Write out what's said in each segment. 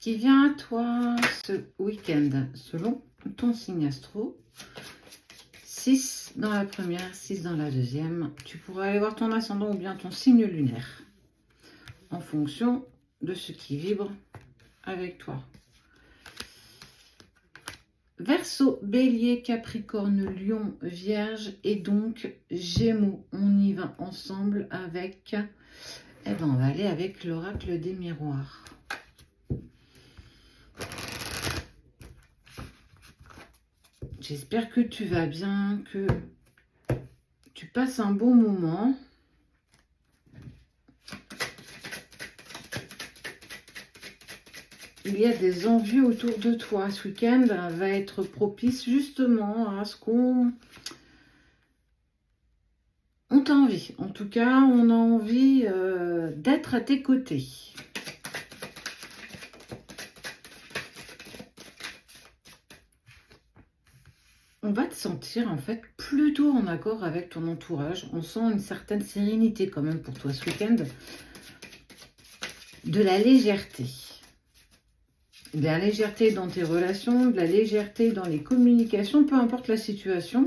qui vient à toi ce week-end, selon ton signe astro. 6 dans la première, 6 dans la deuxième. Tu pourras aller voir ton ascendant ou bien ton signe lunaire en fonction de ce qui vibre avec toi. Verseau, Bélier, Capricorne, Lion, Vierge et donc Gémeaux. On y va ensemble avec... Eh ben, on va aller avec l'oracle des miroirs. J'espère que tu vas bien, que tu passes un bon moment. Il y a des envies autour de toi. Ce week-end va être propice justement à ce qu'on t'a envie. En tout cas, on a envie d'être à tes côtés. On va te sentir en fait plutôt en accord avec ton entourage. On sent une certaine sérénité quand même pour toi ce week-end. De la légèreté. De la légèreté dans tes relations, de la légèreté dans les communications, peu importe la situation.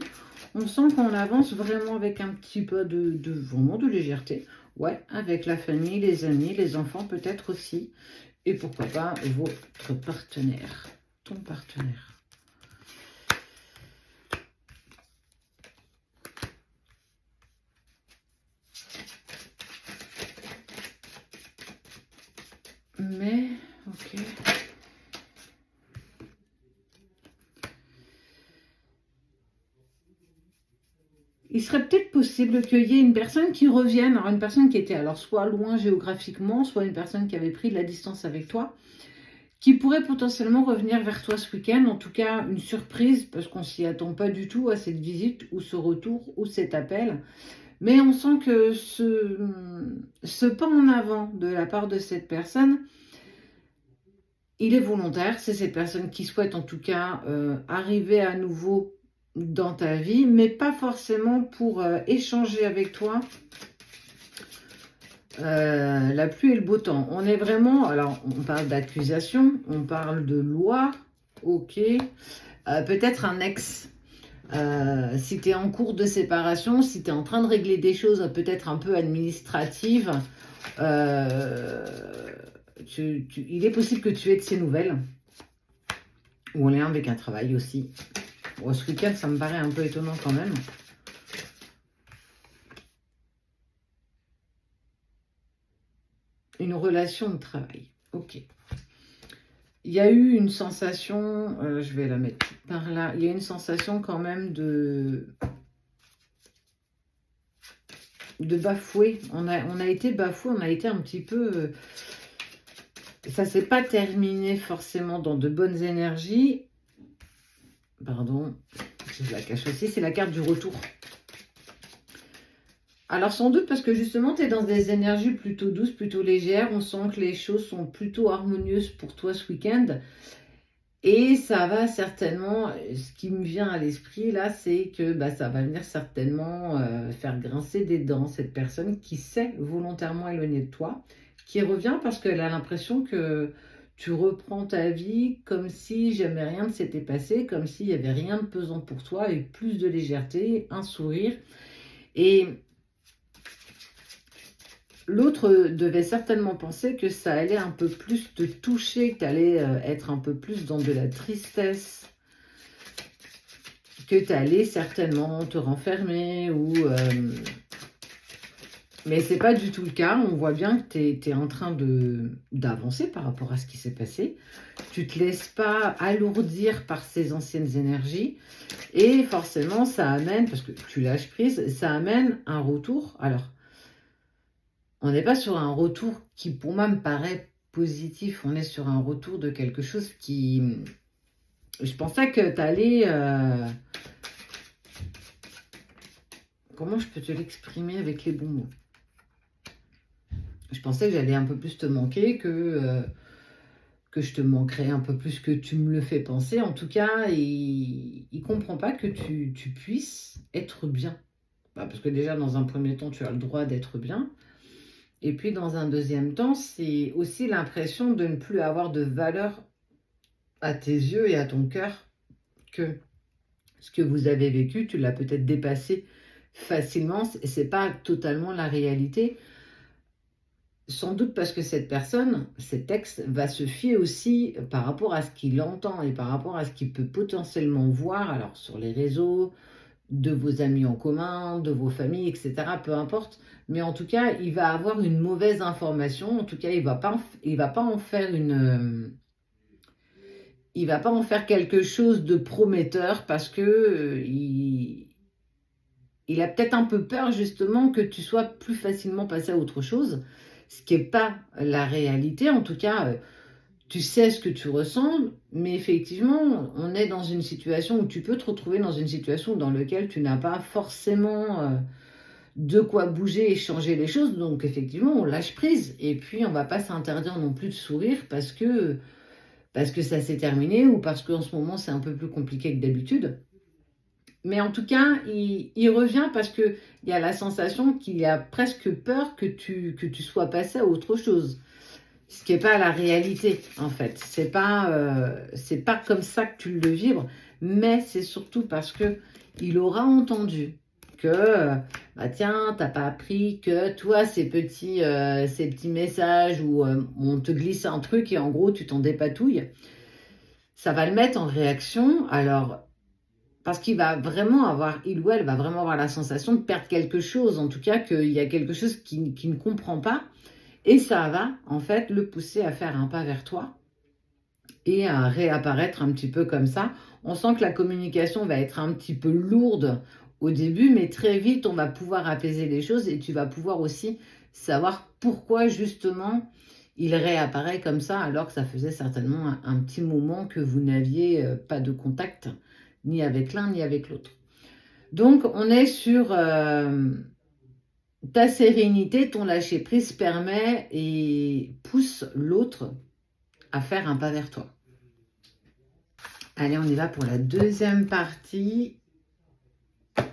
On sent qu'on avance vraiment avec un petit peu vraiment de légèreté. Ouais, avec la famille, les amis, les enfants peut-être aussi. Et pourquoi pas votre partenaire, ton partenaire. Mais, ok. Il serait peut-être possible qu'il y ait une personne qui revienne, alors une personne qui était alors soit loin géographiquement, soit une personne qui avait pris de la distance avec toi, qui pourrait potentiellement revenir vers toi ce week-end, en tout cas une surprise, parce qu'on ne s'y attend pas du tout à cette visite, ou ce retour, ou cet appel. Mais on sent que ce pas en avant de la part de cette personne, il est volontaire. C'est cette personne qui souhaite en tout cas arriver à nouveau dans ta vie, mais pas forcément pour échanger avec toi la pluie et le beau temps. On est vraiment, alors on parle d'accusation, on parle de loi, ok, peut-être un ex. Si tu es en cours de séparation, si tu es en train de régler des choses peut-être un peu administratives, il est possible que tu aies de ces nouvelles, ou en lien avec un travail aussi. Bon, ce week-end, ça me paraît un peu étonnant quand même. Une relation de travail, ok. Il y a eu une sensation, je vais la mettre par là, il y a une sensation quand même de bafouer. On a été bafoué, on a été un petit peu... ça s'est pas terminé forcément dans de bonnes énergies. Pardon, je la cache aussi, c'est la carte du retour. Alors sans doute parce que justement tu es dans des énergies plutôt douces, plutôt légères. On sent que les choses sont plutôt harmonieuses pour toi ce week-end. Et ça va certainement, ce qui me vient à l'esprit là, c'est que ça va venir certainement faire grincer des dents cette personne qui s'est volontairement éloignée de toi, qui revient parce qu'elle a l'impression que tu reprends ta vie comme si jamais rien ne s'était passé, comme s'il n'y avait rien de pesant pour toi, avec plus de légèreté, un sourire. Et l'autre devait certainement penser que ça allait un peu plus te toucher, que tu allais être un peu plus dans de la tristesse, que tu allais certainement te renfermer ou... Mais c'est pas du tout le cas. On voit bien que tu es en train d'avancer par rapport à ce qui s'est passé. Tu te laisses pas alourdir par ces anciennes énergies. Et forcément, ça amène, parce que tu lâches prise, ça amène un retour. Alors, on n'est pas sur un retour qui, pour moi, me paraît positif. On est sur un retour de quelque chose qui... Je pensais que tu allais... Comment je peux te l'exprimer avec les bons mots? Je pensais que j'allais un peu plus te manquer, que je te manquerais un peu plus que tu me le fais penser. En tout cas, il ne comprend pas que tu puisses être bien. Parce que déjà, dans un premier temps, tu as le droit d'être bien. Et puis, dans un deuxième temps, c'est aussi l'impression de ne plus avoir de valeur à tes yeux et à ton cœur, que ce que vous avez vécu, tu l'as peut-être dépassé facilement, et c'est pas totalement la réalité. Sans doute parce que cette personne, cet ex, va se fier aussi par rapport à ce qu'il entend et par rapport à ce qu'il peut potentiellement voir, alors sur les réseaux, de vos amis en commun, de vos familles, etc. Peu importe. Mais en tout cas, il va avoir une mauvaise information. En tout cas, il va pas en faire il va pas en faire quelque chose de prometteur parce que il a peut-être un peu peur justement que tu sois plus facilement passé à autre chose, ce qui n'est pas la réalité. En tout cas, tu sais ce que tu ressens, mais effectivement, on est dans une situation où tu peux te retrouver dans une situation dans laquelle tu n'as pas forcément de quoi bouger et changer les choses. Donc effectivement, on lâche prise. Et puis, on va pas s'interdire non plus de sourire parce que ça s'est terminé ou parce qu'en ce moment, c'est un peu plus compliqué que d'habitude. Mais en tout cas, il revient parce qu'il y a la sensation qu'il a presque peur que tu sois passé à autre chose. Ce qui n'est pas la réalité, en fait. C'est pas comme ça que tu le vibres, mais c'est surtout parce que il aura entendu que, bah tiens, t'as pas appris que toi, ces petits messages où on te glisse un truc et en gros, tu t'en dépatouilles, ça va le mettre en réaction. Alors, parce qu'il va vraiment avoir, il ou elle va vraiment avoir la sensation de perdre quelque chose, en tout cas qu'il y a quelque chose qui ne comprend pas. Et ça va, en fait, le pousser à faire un pas vers toi et à réapparaître un petit peu comme ça. On sent que la communication va être un petit peu lourde au début, mais très vite, on va pouvoir apaiser les choses et tu vas pouvoir aussi savoir pourquoi, justement, il réapparaît comme ça, alors que ça faisait certainement un petit moment que vous n'aviez pas de contact, ni avec l'un, ni avec l'autre. Donc, on est sur... ta sérénité, ton lâcher-prise permet et pousse l'autre à faire un pas vers toi. Allez, on y va pour la deuxième partie.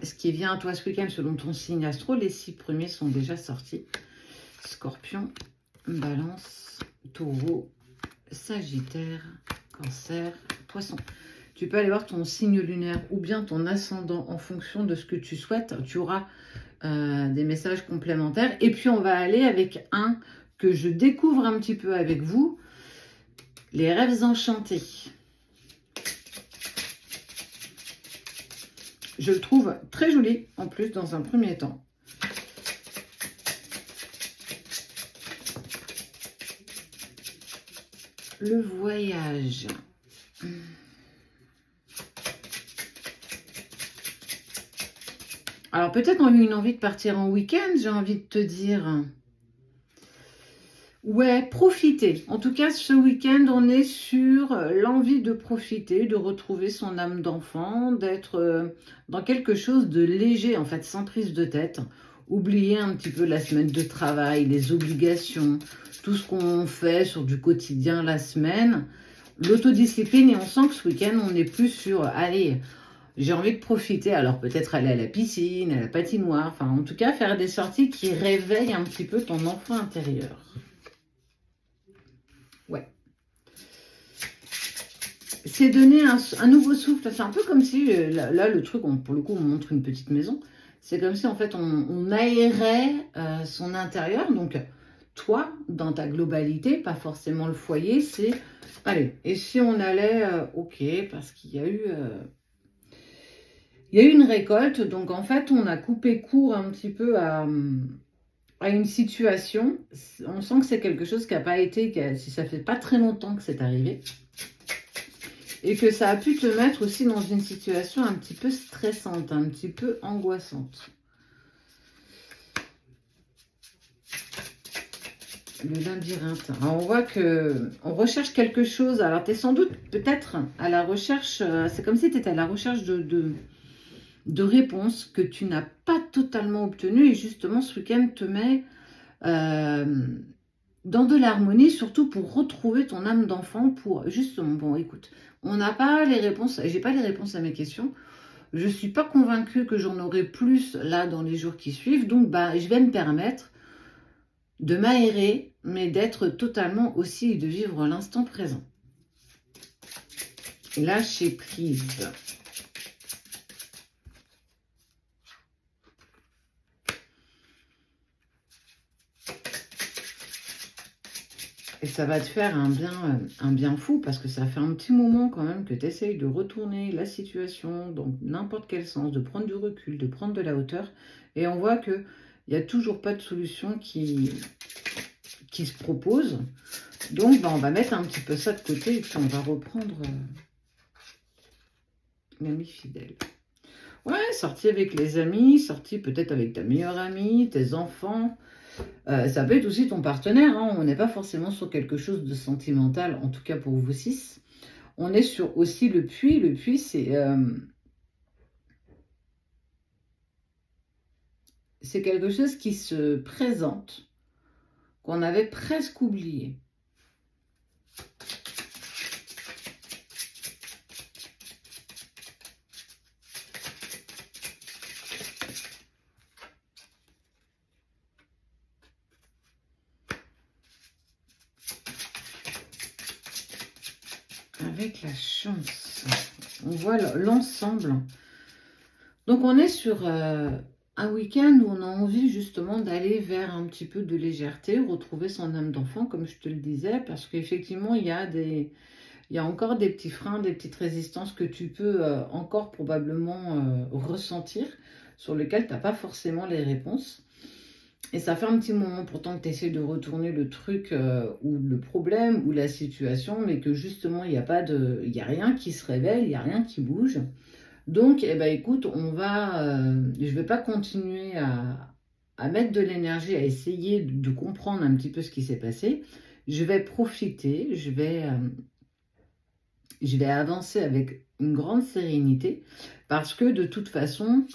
Ce qui vient à toi ce week-end selon ton signe astro, les 6 premiers sont déjà sortis. Scorpion, Balance, Taureau, Sagittaire, Cancer, Poisson. Tu peux aller voir ton signe lunaire ou bien ton ascendant en fonction de ce que tu souhaites. Tu auras des messages complémentaires. Et puis, on va aller avec un que je découvre un petit peu avec vous. Les rêves enchantés. Je le trouve très joli, en plus, dans un premier temps. Le voyage. Alors, peut-être on a eu une envie de partir en week-end, j'ai envie de te dire. Ouais, profiter. En tout cas, ce week-end, on est sur l'envie de profiter, de retrouver son âme d'enfant, d'être dans quelque chose de léger, en fait, sans prise de tête. Oublier un petit peu la semaine de travail, les obligations, tout ce qu'on fait sur du quotidien la semaine. L'autodiscipline, et on sent que ce week-end, on est plus sur, allez, j'ai envie de profiter, alors peut-être aller à la piscine, à la patinoire, enfin en tout cas faire des sorties qui réveillent un petit peu ton enfant intérieur. Ouais. C'est donner un nouveau souffle, c'est un peu comme si, là le truc, pour le coup on montre une petite maison, c'est comme si en fait on aérait son intérieur, donc toi dans ta globalité, pas forcément le foyer, c'est, allez, et si on allait, ok, parce qu'il y a eu... il y a eu une récolte, donc en fait, on a coupé court un petit peu à une situation. On sent que c'est quelque chose qui n'a pas été, si ça fait pas très longtemps que c'est arrivé, et que ça a pu te mettre aussi dans une situation un petit peu stressante, un petit peu angoissante. Le labyrinthe. Alors, on voit que on recherche quelque chose. Alors, tu es sans doute peut-être à la recherche, c'est comme si tu étais à la recherche de réponses que tu n'as pas totalement obtenues. Et justement, ce week-end te met dans de l'harmonie, surtout pour retrouver ton âme d'enfant, pour justement, bon, écoute, on n'a pas les réponses, j'ai pas les réponses à mes questions. Je suis pas convaincue que j'en aurai plus là dans les jours qui suivent. Donc, bah, je vais me permettre de m'aérer, mais d'être totalement aussi, de vivre l'instant présent. Lâcher prise. Et ça va te faire un bien fou, parce que ça fait un petit moment quand même que tu essayes de retourner la situation dans n'importe quel sens, de prendre du recul, de prendre de la hauteur. Et on voit qu'il n'y a toujours pas de solution qui se propose. Donc, on va mettre un petit peu ça de côté et puis on va reprendre l'ami fidèle. Ouais, sortie avec les amis, sortie peut-être avec ta meilleure amie, tes enfants. Ça peut être aussi ton partenaire, hein. On n'est pas forcément sur quelque chose de sentimental, en tout cas pour vous 6. On est sur aussi le puits. Le puits, c'est quelque chose qui se présente, qu'on avait presque oublié. Avec la chance, on voit l'ensemble. Donc on est sur un week-end où on a envie justement d'aller vers un petit peu de légèreté, retrouver son âme d'enfant, comme je te le disais, parce qu'effectivement il y a encore des petits freins, des petites résistances que tu peux encore probablement ressentir, sur lesquelles tu n'as pas forcément les réponses. Et ça fait un petit moment pourtant que tu essaies de retourner le truc ou le problème ou la situation, mais que justement, il n'y a rien qui se révèle, il n'y a rien qui bouge. Donc, eh ben, écoute, je ne vais pas continuer à mettre de l'énergie, à essayer de comprendre un petit peu ce qui s'est passé. Je vais profiter, je vais avancer avec une grande sérénité, parce que de toute façon,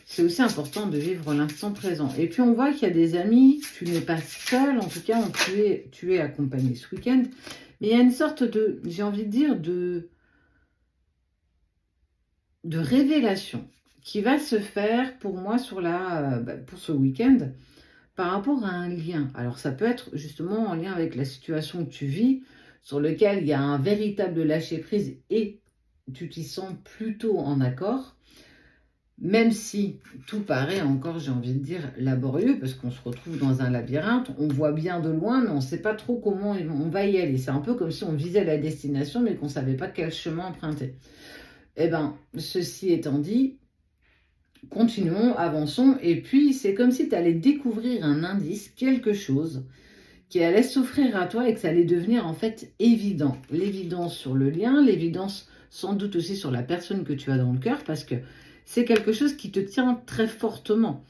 c'est aussi important de vivre l'instant présent. Et puis on voit qu'il y a des amis, tu n'es pas seul, en tout cas tu es accompagné ce week-end, mais il y a une sorte de, j'ai envie de dire, de révélation qui va se faire pour moi pour ce week-end par rapport à un lien. Alors ça peut être justement en lien avec la situation que tu vis, sur lequel il y a un véritable lâcher-prise et tu t'y sens plutôt en accord. Même si tout paraît encore, j'ai envie de dire, laborieux, parce qu'on se retrouve dans un labyrinthe, on voit bien de loin, mais on ne sait pas trop comment on va y aller. C'est un peu comme si on visait la destination, mais qu'on ne savait pas quel chemin emprunter. Eh bien, ceci étant dit, continuons, avançons, et puis c'est comme si tu allais découvrir un indice, quelque chose, qui allait s'offrir à toi et que ça allait devenir en fait évident. L'évidence sur le lien, l'évidence sans doute aussi sur la personne que tu as dans le cœur, parce que c'est quelque chose qui te tient très fortement.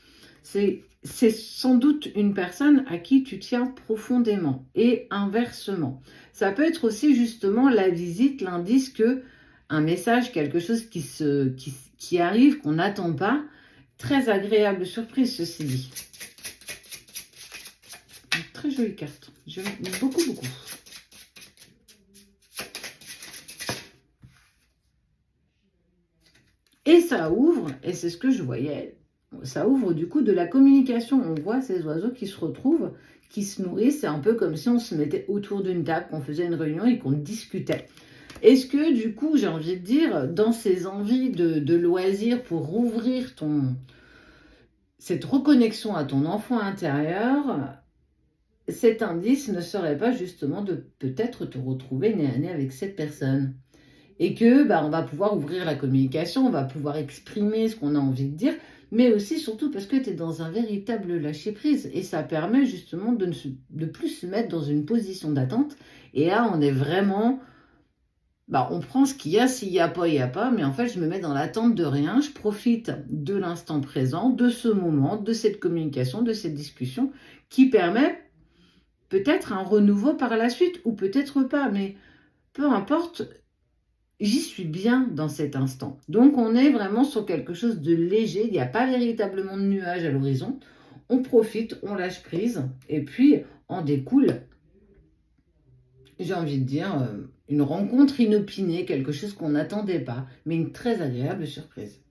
C'est sans doute une personne à qui tu tiens profondément et inversement. Ça peut être aussi justement la visite, l'indice que un message, quelque chose qui arrive, qu'on n'attend pas. Très agréable surprise, ceci dit. Une très jolie carte. J'aime beaucoup, beaucoup. Et ça ouvre, et c'est ce que je voyais, ça ouvre du coup de la communication. On voit ces oiseaux qui se retrouvent, qui se nourrissent. C'est un peu comme si on se mettait autour d'une table, qu'on faisait une réunion et qu'on discutait. Est-ce que du coup, j'ai envie de dire, dans ces envies de loisirs pour rouvrir cette reconnexion à ton enfant intérieur, cet indice ne serait pas justement de peut-être te retrouver nez à nez avec cette personne? Et que on va pouvoir ouvrir la communication, on va pouvoir exprimer ce qu'on a envie de dire, mais aussi surtout parce que tu es dans un véritable lâcher-prise. Et ça permet justement de plus se mettre dans une position d'attente. Et là, on est vraiment... on prend ce qu'il y a, s'il n'y a pas, il n'y a pas. Mais en fait, je me mets dans l'attente de rien. Je profite de l'instant présent, de ce moment, de cette communication, de cette discussion qui permet peut-être un renouveau par la suite ou peut-être pas. Mais peu importe... J'y suis bien dans cet instant. Donc, on est vraiment sur quelque chose de léger. Il n'y a pas véritablement de nuages à l'horizon. On profite, on lâche prise. Et puis, en découle, j'ai envie de dire, une rencontre inopinée, quelque chose qu'on n'attendait pas, mais une très agréable surprise.